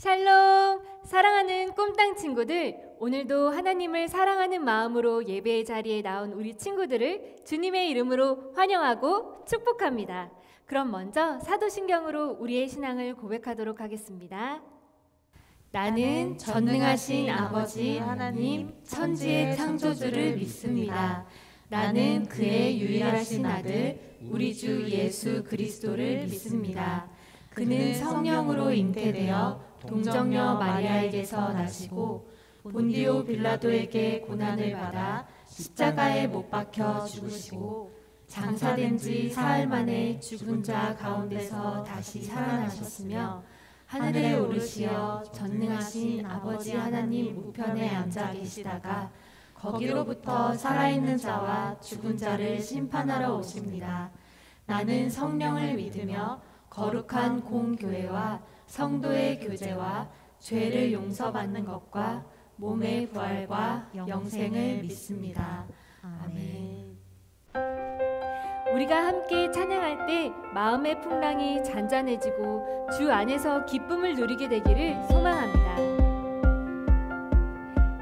샬롬! 사랑하는 꿈땅 친구들, 오늘도 하나님을 사랑하는 마음으로 예배의 자리에 나온 우리 친구들을 주님의 이름으로 환영하고 축복합니다. 그럼 먼저 사도신경으로 우리의 신앙을 고백하도록 하겠습니다. 나는 전능하신 아버지 하나님 천지의 창조주를 믿습니다. 나는 그의 유일하신 아들 우리 주 예수 그리스도를 믿습니다. 그는 성령으로 잉태되어 동정녀 마리아에게서 나시고 본디오 빌라도에게 고난을 받아 십자가에 못 박혀 죽으시고 장사된 지 사흘 만에 죽은 자 가운데서 다시 살아나셨으며 하늘에 오르시어 전능하신 아버지 하나님 우편에 앉아 계시다가 거기로부터 살아있는 자와 죽은 자를 심판하러 오십니다. 나는 성령을 믿으며 거룩한 공교회와 성도의 교제와 죄를 용서받는 것과 몸의 부활과 영생을 믿습니다. 아멘. 우리가 함께 찬양할 때 마음의 풍랑이 잔잔해지고 주 안에서 기쁨을 누리게 되기를 소망합니다.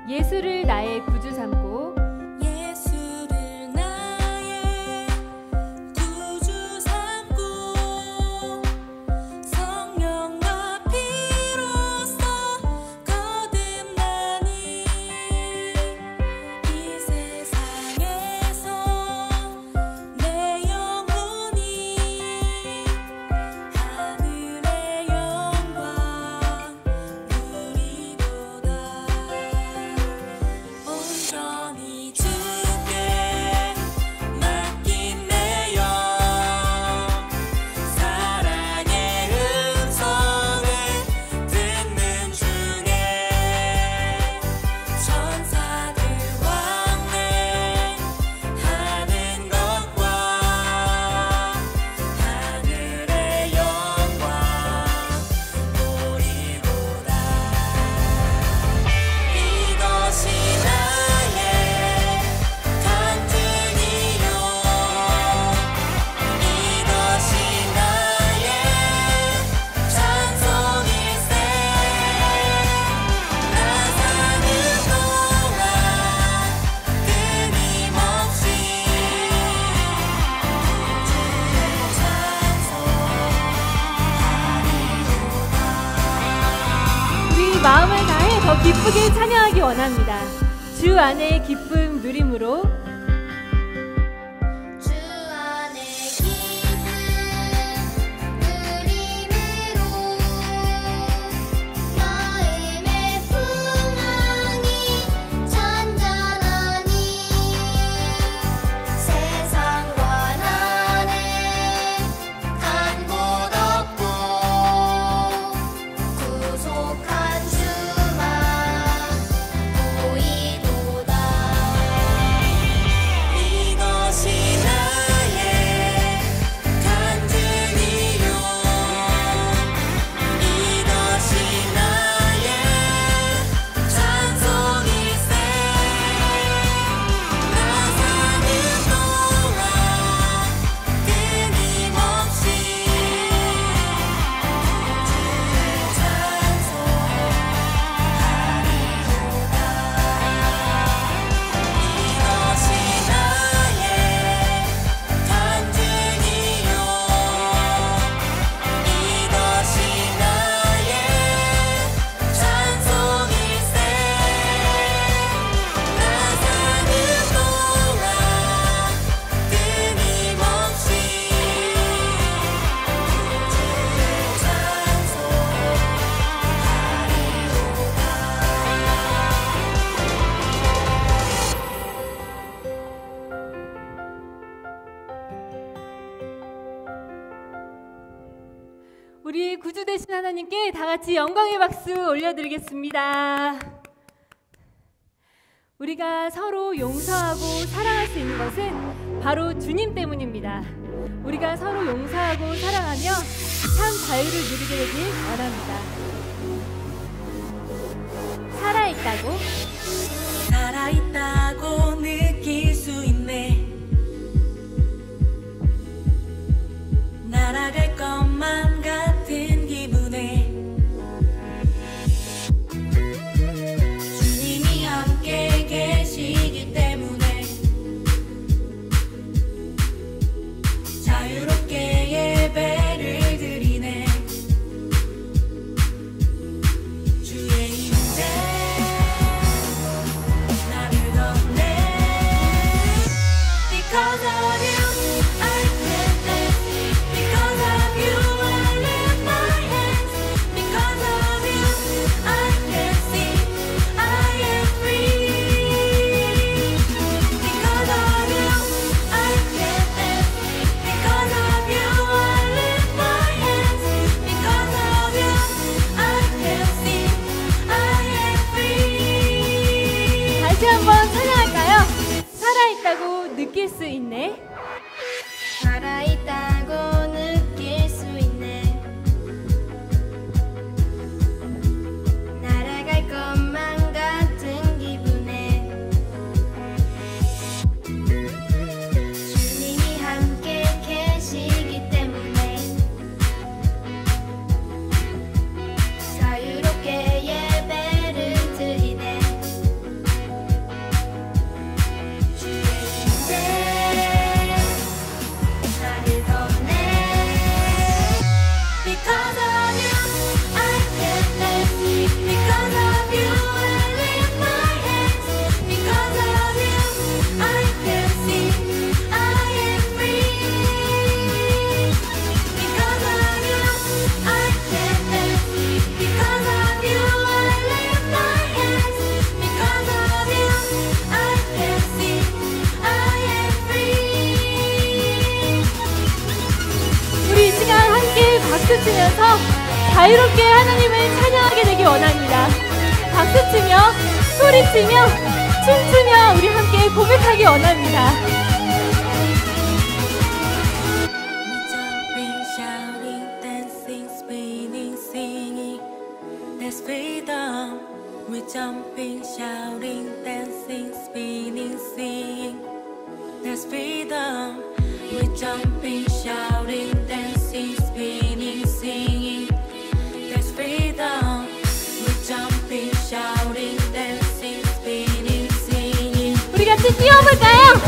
예수를 나의 구주 삼고 마음을 다해 더 기쁘게 찬양하기 원합니다. 주 안의 기쁨 누림으로 우리 구주 되신 하나님께 다 같이 영광의 박수 올려드리겠습니다. 우리가 서로 용서하고 사랑할 수 있는 것은 바로 주님 때문입니다. 우리가 서로 용서하고 사랑하며 참 자유를 누리게 되길 원합니다. 살아있다고 느낄 수 있네. 날아갈 것만 같은 기분에 치면서 자유롭게 하나님을 찬양하게 되길 원합니다. 박수치며 소리치며 춤추며 우리 함께 고백하기 원합니다. We're jumping, shouting, dancing, spinning, singing. There's freedom. We're jumping, shouting, dancing, spinning, singing. There's freedom. We're jumping, shouting, dancing, spinning, singing. 우리 같이 뛰어볼까요?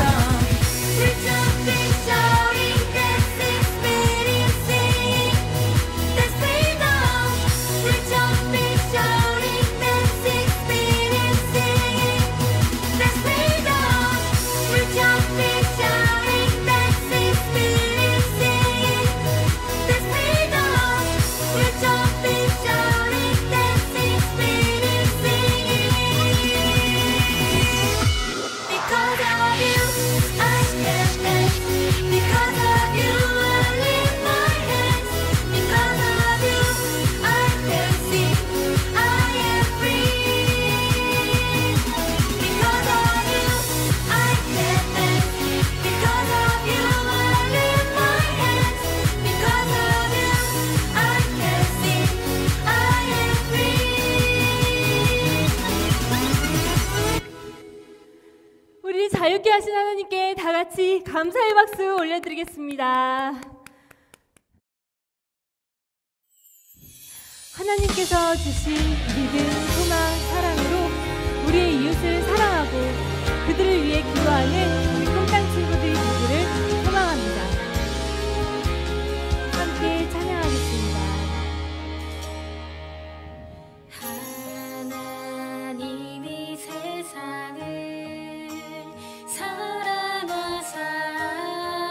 We're jumping, shouting, dancing, spinning, singing. There's freedom. We're jumping, shouting, dancing, spinning, singing. There's freedom. We're jumping, shouting, dancing, spinning, singing. There's freedom. We're jumping, shouting, dancing, spinning, singing. Because of you, I can dance. Because of you, I lift my hands. Because of you, I can sing. I am free. Because of you, I can dance. Because of you, I lift my hands. Because of you, I can sing. I am free. 우리 자유케 하신 하나님께 다 같이 감사의 박수 올려드리겠습니다. 하나님께서 주신 믿음, 소망, 사랑으로 우리의 이웃을 사랑하고 그들을 위해 기도하는 우리 콩땅 친구들 모두를 소망합니다. 함께 찬양하겠습니다. 하나님이 세상을 사랑하사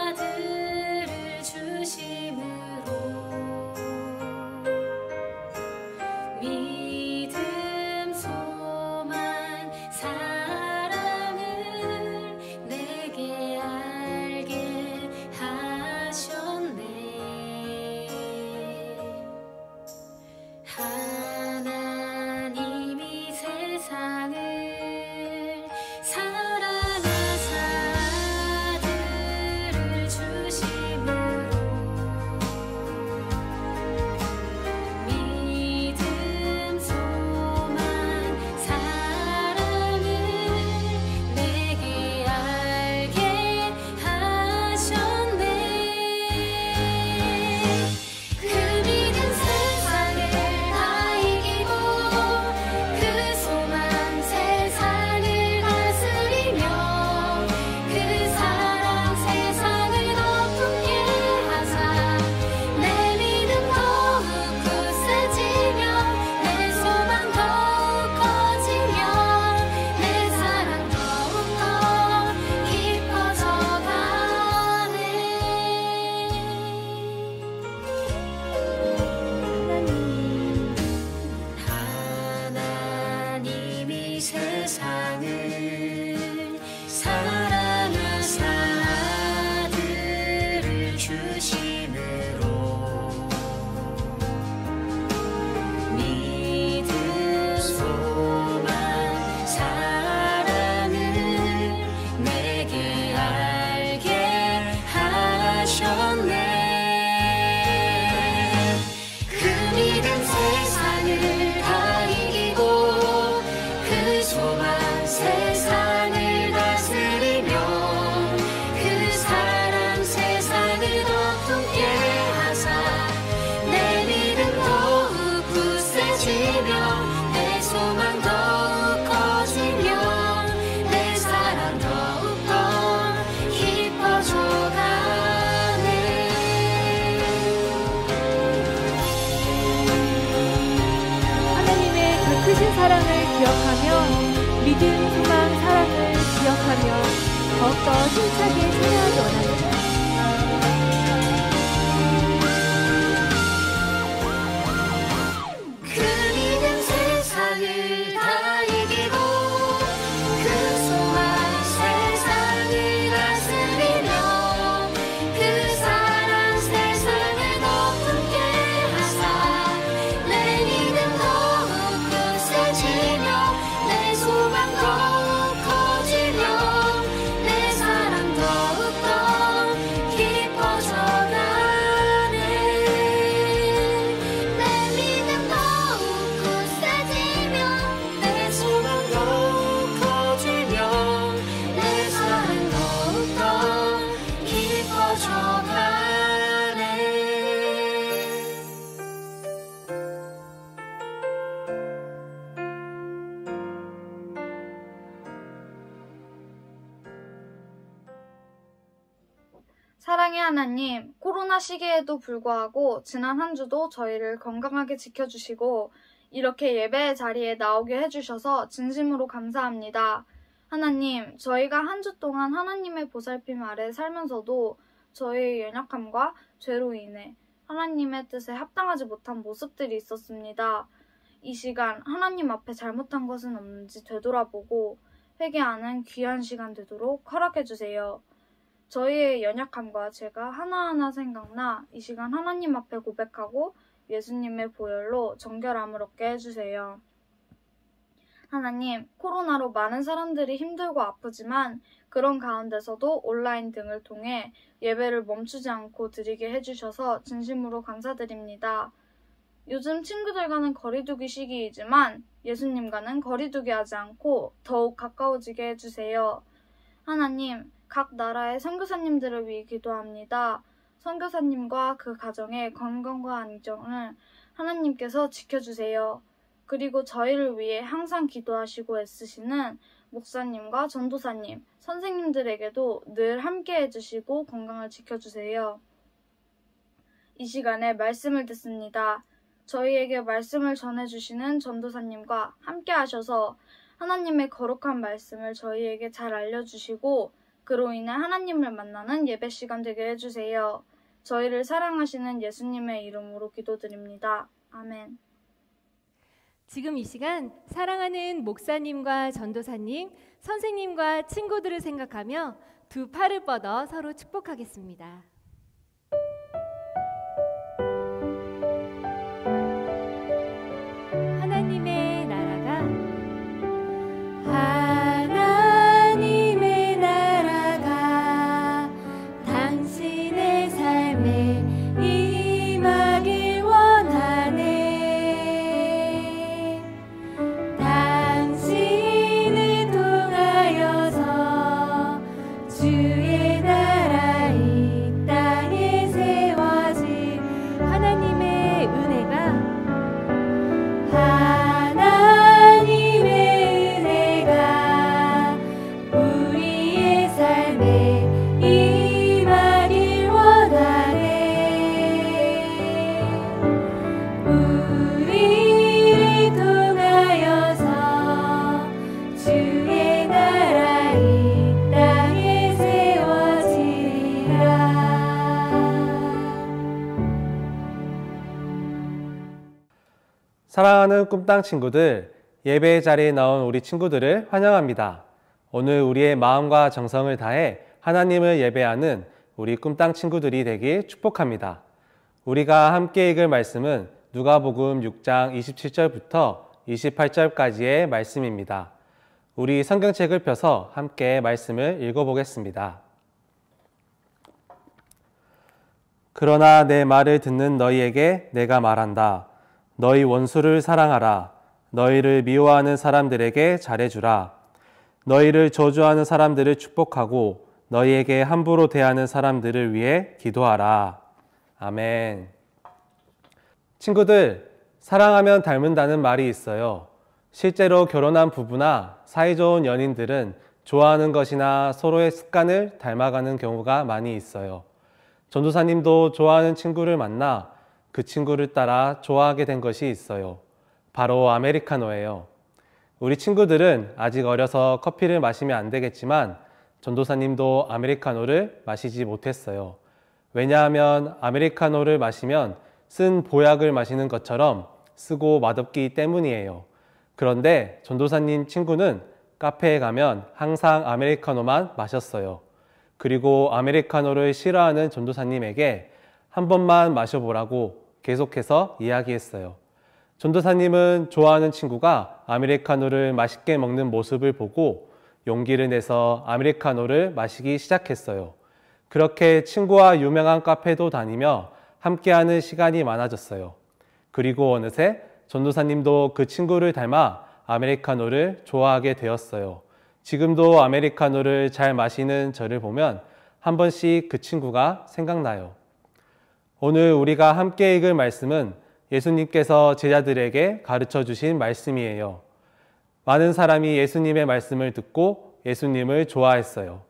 아들을 주심으로 믿음, 소망, 사랑을 내게 알게 하셨네. 하나님이 세상을 사랑하사 아들을 주심으로 믿음, 소망, 사랑을 내게 알게 하셨네. 그 믿음 세상을 다 이기고 그 소망 세상을 다스리며 그 사랑 세상을 더 품게 하사 내 믿음 더욱 굳세지며 내 소망 더욱 커지며 내 사랑 더욱더 깊어져 가네. 하나님이 세상을 사랑하사 아들을 주심으로 믿음, 소망, 사랑을 내게 알게 하셨네. 그 믿음 세상을 다 이기고 그 소망 세상을 다스리며 그 사랑 세상을 더 품게 퍼져가네. 사랑의 하나님, 코로나 시기에도 불구하고 지난 한 주도 저희를 건강하게 지켜주시고 이렇게 예배의 자리에 나오게 해주셔서 진심으로 감사합니다. 하나님, 저희가 한 주 동안 하나님의 보살핌 아래 살면서도 저희의 연약함과 죄로 인해 하나님의 뜻에 합당하지 못한 모습들이 있었습니다. 이 시간 하나님 앞에 잘못한 것은 없는지 되돌아보고 회개하는 귀한 시간 되도록 허락해주세요. 저희의 연약함과 죄가 하나하나 생각나 이 시간 하나님 앞에 고백하고 예수님의 보혈로 정결함을 얻게 해주세요. 하나님, 코로나로 많은 사람들이 힘들고 아프지만 그런 가운데서도 온라인 등을 통해 예배를 멈추지 않고 드리게 해주셔서 진심으로 감사드립니다. 요즘 친구들과는 거리두기 시기이지만 예수님과는 거리두기 하지 않고 더욱 가까워지게 해주세요. 하나님, 각 나라의 선교사님들을 위해 기도합니다. 선교사님과 그 가정의 건강과 안정을 하나님께서 지켜주세요. 그리고 저희를 위해 항상 기도하시고 애쓰시는 목사님과 전도사님, 선생님들에게도 늘 함께 해주시고 건강을 지켜주세요. 이 시간에 말씀을 듣습니다. 저희에게 말씀을 전해주시는 전도사님과 함께 하셔서 하나님의 거룩한 말씀을 저희에게 잘 알려주시고 그로 인해 하나님을 만나는 예배 시간 되게 해주세요. 저희를 사랑하시는 예수님의 이름으로 기도드립니다. 아멘. 지금 이 시간 사랑하는 목사님과 전도사님, 선생님과 친구들을 생각하며 두 팔을 뻗어 서로 축복하겠습니다. 하나님의 나라가 하나님의 나라가 당신의 삶에 임하길 원하네. 당신을 통하여서 주의 나라 이 땅에 세워질 하나님의 은혜가 하나님의 은혜가 우리의 삶에 임하길 원하네. 우리를 통하여서 주의 나라 이 땅에 세워지리라. 사랑하는 꿈땅 친구들, 예배의 자리에 나온 우리 친구들을 환영합니다. 오늘 우리의 마음과 정성을 다해 하나님을 예배하는 우리 꿈땅 친구들이 되길 축복합니다. 우리가 함께 읽을 말씀은 누가복음 6장 27절부터 28절까지의 말씀입니다. 우리 성경책을 펴서 함께 말씀을 읽어보겠습니다. 그러나 내 말을 듣는 너희에게 내가 말한다. 너희 원수를 사랑하라. 너희를 미워하는 사람들에게 잘해주라. 너희를 저주하는 사람들을 축복하고 너희에게 함부로 대하는 사람들을 위해 기도하라. 아멘. 친구들, 사랑하면 닮는다는 말이 있어요. 실제로 결혼한 부부나 사이좋은 연인들은 좋아하는 것이나 서로의 습관을 닮아가는 경우가 많이 있어요. 전도사님도 좋아하는 친구를 만나 그 친구를 따라 좋아하게 된 것이 있어요. 바로 아메리카노예요. 우리 친구들은 아직 어려서 커피를 마시면 안 되겠지만 전도사님도 아메리카노를 마시지 못했어요. 왜냐하면 아메리카노를 마시면 쓴 보약을 마시는 것처럼 쓰고 맛없기 때문이에요. 그런데 전도사님 친구는 카페에 가면 항상 아메리카노만 마셨어요. 그리고 아메리카노를 싫어하는 전도사님에게 한 번만 마셔보라고 계속해서 이야기했어요. 전도사님은 좋아하는 친구가 아메리카노를 맛있게 먹는 모습을 보고 용기를 내서 아메리카노를 마시기 시작했어요. 그렇게 친구와 유명한 카페도 다니며 함께하는 시간이 많아졌어요. 그리고 어느새 전도사님도 그 친구를 닮아 아메리카노를 좋아하게 되었어요. 지금도 아메리카노를 잘 마시는 저를 보면 한 번씩 그 친구가 생각나요. 오늘 우리가 함께 읽을 말씀은 예수님께서 제자들에게 가르쳐 주신 말씀이에요. 많은 사람이 예수님의 말씀을 듣고 예수님을 좋아했어요.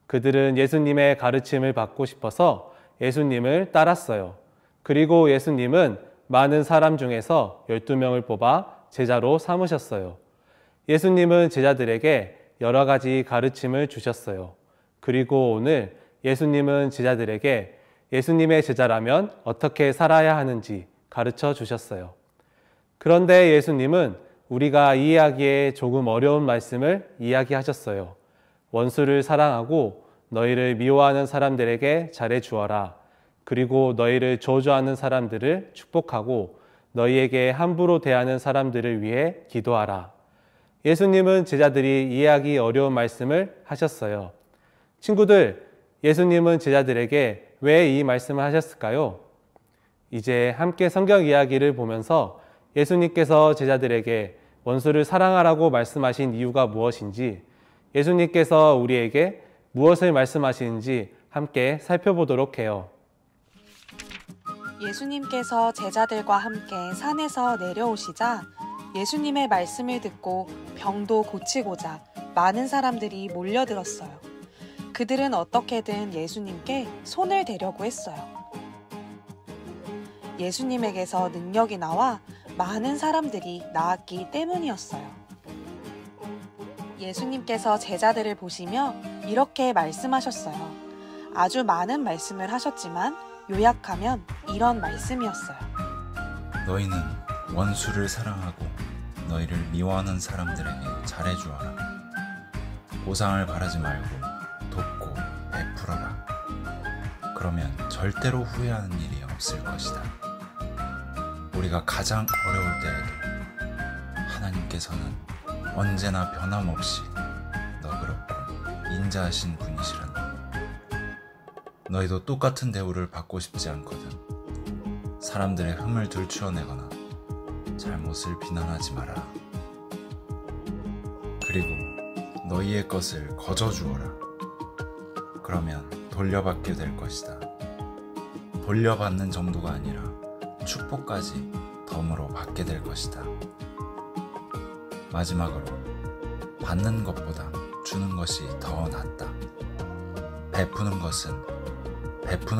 그들은 예수님의 가르침을 받고 싶어서 예수님을 따랐어요. 그리고 예수님은 많은 사람 중에서 12명을 뽑아 제자로 삼으셨어요. 예수님은 제자들에게 여러 가지 가르침을 주셨어요. 그리고 오늘 예수님은 제자들에게 예수님의 제자라면 어떻게 살아야 하는지 가르쳐 주셨어요. 그런데 예수님은 우리가 이해하기에 조금 어려운 말씀을 이야기하셨어요. 원수를 사랑하고 너희를 미워하는 사람들에게 잘해 주어라. 그리고 너희를 저주하는 사람들을 축복하고 너희에게 함부로 대하는 사람들을 위해 기도하라. 예수님은 제자들이 이해하기 어려운 말씀을 하셨어요. 친구들, 예수님은 제자들에게 왜 이 말씀을 하셨을까요? 이제 함께 성경 이야기를 보면서 예수님께서 제자들에게 원수를 사랑하라고 말씀하신 이유가 무엇인지, 예수님께서 우리에게 무엇을 말씀하시는지 함께 살펴보도록 해요. 예수님께서 제자들과 함께 산에서 내려오시자 예수님의 말씀을 듣고 병도 고치고자 많은 사람들이 몰려들었어요. 그들은 어떻게든 예수님께 손을 대려고 했어요. 예수님에게서 능력이 나와 많은 사람들이 나았기 때문이었어요. 예수님께서 제자들을 보시며 이렇게 말씀하셨어요. 아주 많은 말씀을 하셨지만 요약하면 이런 말씀이었어요. 너희는 원수를 사랑하고 너희를 미워하는 사람들에게 잘해주어라. 보상을 바라지 말고 돕고 베풀어라. 그러면 절대로 후회하는 일이 없을 것이다. 우리가 가장 어려울 때에도 하나님께서는 언제나 변함없이 너그럽고 인자하신 분이시란다. 너희도 똑같은 대우를 받고 싶지 않거든. 사람들의 흠을 들추어내거나 잘못을 비난하지 마라. 그리고 너희의 것을 거저주어라. 그러면 돌려받게 될 것이다. 돌려받는 정도가 아니라 축복까지 덤으로 받게 될 것이다. 마지막으로 받는 것보다 주는 것이 더 낫다. 베푸는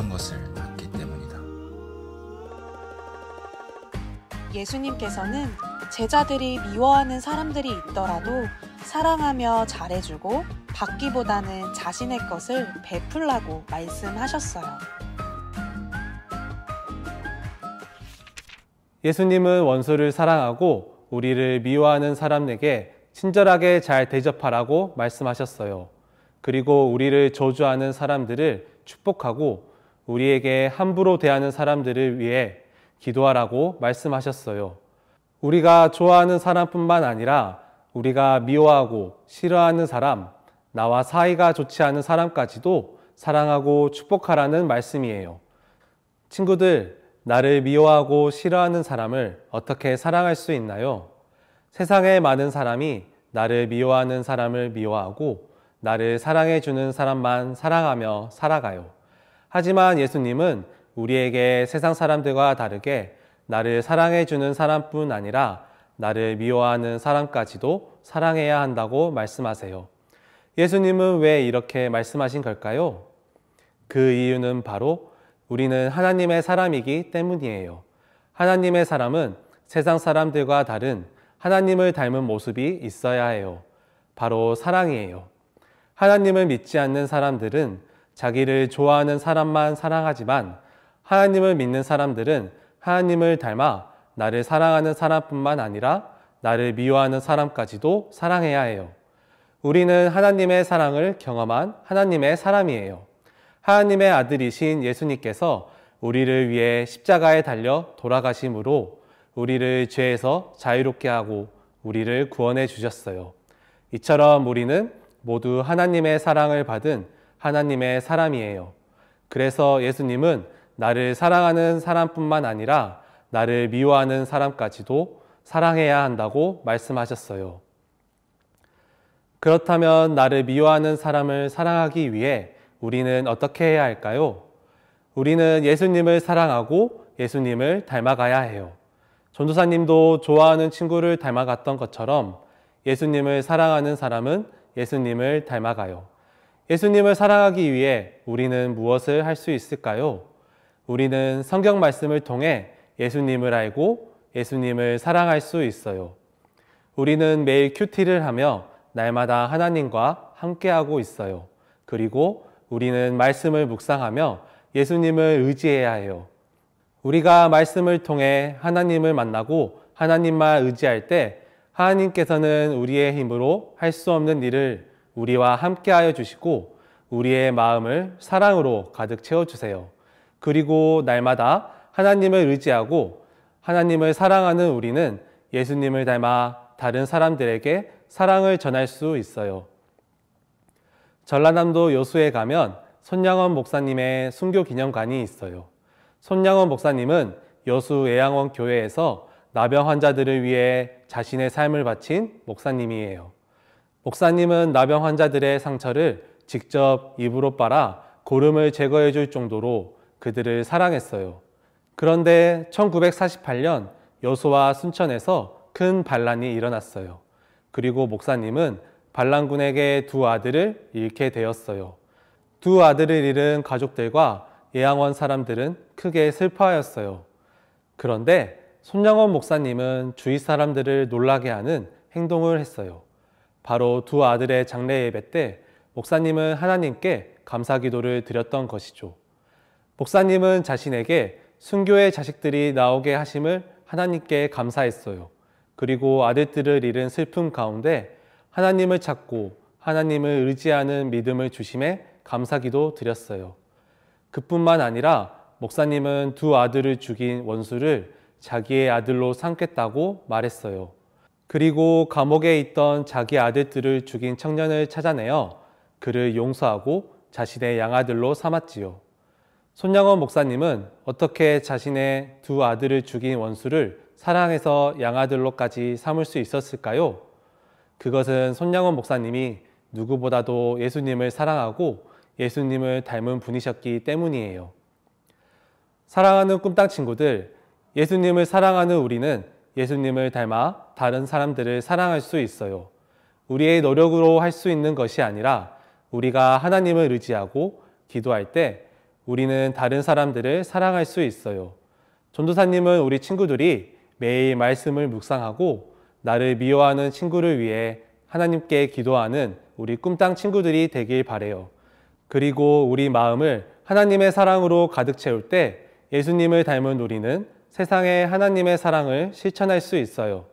것을 낳기 때문이다. 예수님께서는 제자들이 미워하는 사람들이 있더라도 사랑하며 잘해주고 받기보다는 자신의 것을 베풀라고 말씀하셨어요. 예수님은 원수를 사랑하고 우리를 미워하는 사람에게 친절하게 잘 대접하라고 말씀하셨어요. 그리고 우리를 저주하는 사람들을 축복하고 우리에게 함부로 대하는 사람들을 위해 기도하라고 말씀하셨어요. 우리가 좋아하는 사람뿐만 아니라 우리가 미워하고 싫어하는 사람, 나와 사이가 좋지 않은 사람까지도 사랑하고 축복하라는 말씀이에요. 친구들, 나를 미워하고 싫어하는 사람을 어떻게 사랑할 수 있나요? 세상에 많은 사람이 나를 미워하는 사람을 미워하고 나를 사랑해주는 사람만 사랑하며 살아가요. 하지만 예수님은 우리에게 세상 사람들과 다르게 나를 사랑해주는 사람뿐 아니라 나를 미워하는 사람까지도 사랑해야 한다고 말씀하세요. 예수님은 왜 이렇게 말씀하신 걸까요? 그 이유는 바로 우리는 하나님의 사람이기 때문이에요. 하나님의 사람은 세상 사람들과 다른 하나님을 닮은 모습이 있어야 해요. 바로 사랑이에요. 하나님을 믿지 않는 사람들은 자기를 좋아하는 사람만 사랑하지만 하나님을 믿는 사람들은 하나님을 닮아 나를 사랑하는 사람뿐만 아니라 나를 미워하는 사람까지도 사랑해야 해요. 우리는 하나님의 사랑을 경험한 하나님의 사람이에요. 하나님의 아들이신 예수님께서 우리를 위해 십자가에 달려 돌아가심으로 우리를 죄에서 자유롭게 하고 우리를 구원해 주셨어요. 이처럼 우리는 모두 하나님의 사랑을 받은 하나님의 사람이에요. 그래서 예수님은 나를 사랑하는 사람뿐만 아니라 나를 미워하는 사람까지도 사랑해야 한다고 말씀하셨어요. 그렇다면 나를 미워하는 사람을 사랑하기 위해 우리는 어떻게 해야 할까요? 우리는 예수님을 사랑하고 예수님을 닮아가야 해요. 전도사님도 좋아하는 친구를 닮아갔던 것처럼 예수님을 사랑하는 사람은 예수님을 닮아가요. 예수님을 사랑하기 위해 우리는 무엇을 할 수 있을까요? 우리는 성경 말씀을 통해 예수님을 알고 예수님을 사랑할 수 있어요. 우리는 매일 큐티를 하며 날마다 하나님과 함께하고 있어요. 그리고 우리는 말씀을 묵상하며 예수님을 의지해야 해요. 우리가 말씀을 통해 하나님을 만나고 하나님만 의지할 때 하나님께서는 우리의 힘으로 할 수 없는 일을 우리와 함께하여 주시고 우리의 마음을 사랑으로 가득 채워주세요. 그리고 날마다 하나님을 의지하고 하나님을 사랑하는 우리는 예수님을 닮아 다른 사람들에게 사랑을 전할 수 있어요. 전라남도 여수에 가면 손양원 목사님의 순교 기념관이 있어요. 손양원 목사님은 여수 애양원 교회에서 나병 환자들을 위해 자신의 삶을 바친 목사님이에요. 목사님은 나병 환자들의 상처를 직접 입으로 빨아 고름을 제거해 줄 정도로 그들을 사랑했어요. 그런데 1948년 여수와 순천에서 큰 반란이 일어났어요. 그리고 목사님은 반란군에게 두 아들을 잃게 되었어요. 두 아들을 잃은 가족들과 애양원 사람들은 크게 슬퍼하였어요. 그런데 손양원 목사님은 주위 사람들을 놀라게 하는 행동을 했어요. 바로 두 아들의 장례 예배 때 목사님은 하나님께 감사 기도를 드렸던 것이죠. 목사님은 자신에게 순교의 자식들이 나오게 하심을 하나님께 감사했어요. 그리고 아들들을 잃은 슬픔 가운데 하나님을 찾고 하나님을 의지하는 믿음을 주심에 감사기도 드렸어요. 그뿐만 아니라 목사님은 두 아들을 죽인 원수를 자기의 아들로 삼겠다고 말했어요. 그리고 감옥에 있던 자기 아들들을 죽인 청년을 찾아내어 그를 용서하고 자신의 양아들로 삼았지요. 손양원 목사님은 어떻게 자신의 두 아들을 죽인 원수를 사랑해서 양아들로까지 삼을 수 있었을까요? 그것은 손양원 목사님이 누구보다도 예수님을 사랑하고 예수님을 닮은 분이셨기 때문이에요. 사랑하는 꿈땅 친구들, 예수님을 사랑하는 우리는 예수님을 닮아 다른 사람들을 사랑할 수 있어요. 우리의 노력으로 할 수 있는 것이 아니라 우리가 하나님을 의지하고 기도할 때 우리는 다른 사람들을 사랑할 수 있어요. 전도사님은 우리 친구들이 매일 말씀을 묵상하고 나를 미워하는 친구를 위해 하나님께 기도하는 우리 꿈땅 친구들이 되길 바래요. 그리고 우리 마음을 하나님의 사랑으로 가득 채울 때 예수님을 닮은 우리는 세상에 하나님의 사랑을 실천할 수 있어요.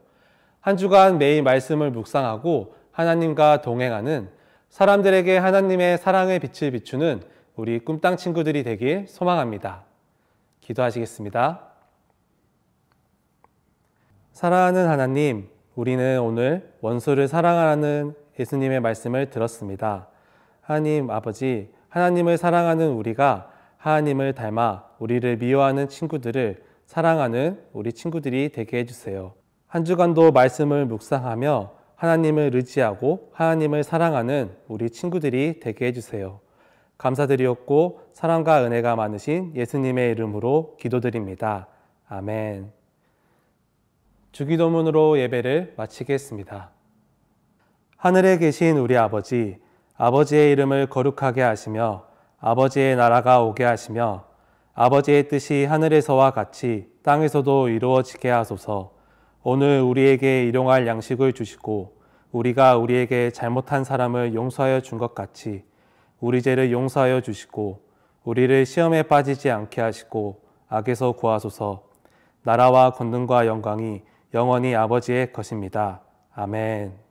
한 주간 매일 말씀을 묵상하고 하나님과 동행하는 사람들에게 하나님의 사랑의 빛을 비추는 우리 꿈땅 친구들이 되길 소망합니다. 기도하시겠습니다. 사랑하는 하나님, 우리는 오늘 원수를 사랑하라는 예수님의 말씀을 들었습니다. 하나님 아버지, 하나님을 사랑하는 우리가 하나님을 닮아 우리를 미워하는 친구들을 사랑하는 우리 친구들이 되게 해주세요. 한 주간도 말씀을 묵상하며 하나님을 의지하고 하나님을 사랑하는 우리 친구들이 되게 해주세요. 감사드리옵고 사랑과 은혜가 많으신 예수님의 이름으로 기도드립니다. 아멘. 주기도문으로 예배를 마치겠습니다. 하늘에 계신 우리 아버지, 아버지의 이름을 거룩하게 하시며 아버지의 나라가 오게 하시며 아버지의 뜻이 하늘에서와 같이 땅에서도 이루어지게 하소서. 오늘 우리에게 일용할 양식을 주시고 우리가 우리에게 잘못한 사람을 용서하여 준 것 같이 우리 죄를 용서하여 주시고 우리를 시험에 빠지지 않게 하시고 악에서 구하소서. 나라와 권능과 영광이 영원히 아버지의 것입니다. 아멘.